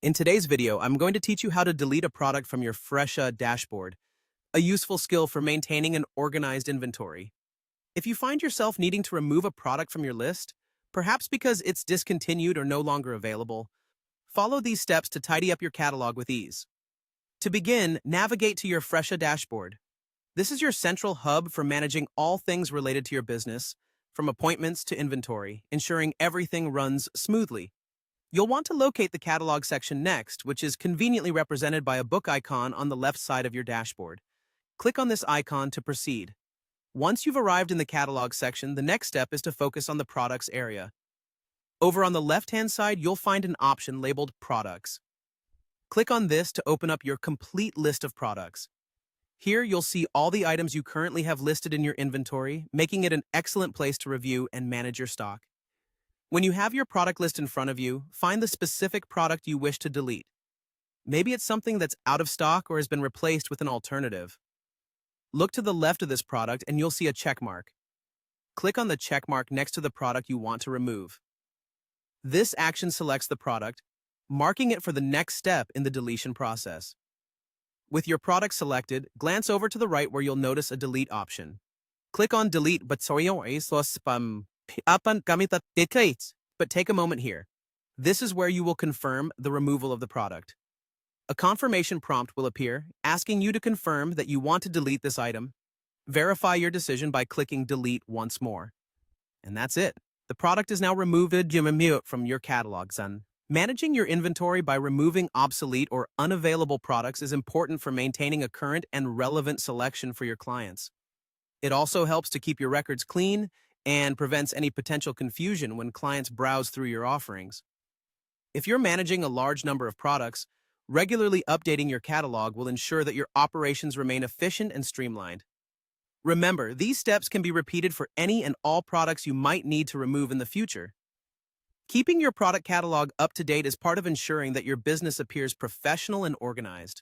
In today's video, I'm going to teach you how to delete a product from your Fresha dashboard, a useful skill for maintaining an organized inventory. If you find yourself needing to remove a product from your list, perhaps because it's discontinued or no longer available, follow these steps to tidy up your catalog with ease. To begin, navigate to your Fresha dashboard. This is your central hub for managing all things related to your business, from appointments to inventory, ensuring everything runs smoothly. You'll want to locate the catalog section next, which is conveniently represented by a book icon on the left side of your dashboard. Click on this icon to proceed. Once you've arrived in the catalog section, the next step is to focus on the products area. Over on the left-hand side, you'll find an option labeled Products. Click on this to open up your complete list of products. Here, you'll see all the items you currently have listed in your inventory, making it an excellent place to review and manage your stock. When you have your product list in front of you, find the specific product you wish to delete. Maybe it's something that's out of stock or has been replaced with an alternative. Look to the left of this product and you'll see a check mark. Click on the check mark next to the product you want to remove. This action selects the product, marking it for the next step in the deletion process. With your product selected, glance over to the right where you'll notice a delete option. Click on Delete but take a moment here. This is where you will confirm the removal of the product. A confirmation prompt will appear, asking you to confirm that you want to delete this item. Verify your decision by clicking Delete once more. And that's it. The product is now removed from your catalog. Managing your inventory by removing obsolete or unavailable products is important for maintaining a current and relevant selection for your clients. It also helps to keep your records clean and prevents any potential confusion when clients browse through your offerings. If you're managing a large number of products, regularly updating your catalog will ensure that your operations remain efficient and streamlined. Remember, these steps can be repeated for any and all products you might need to remove in the future. Keeping your product catalog up to date is part of ensuring that your business appears professional and organized.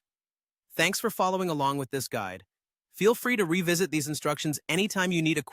Thanks for following along with this guide. Feel free to revisit these instructions anytime you need a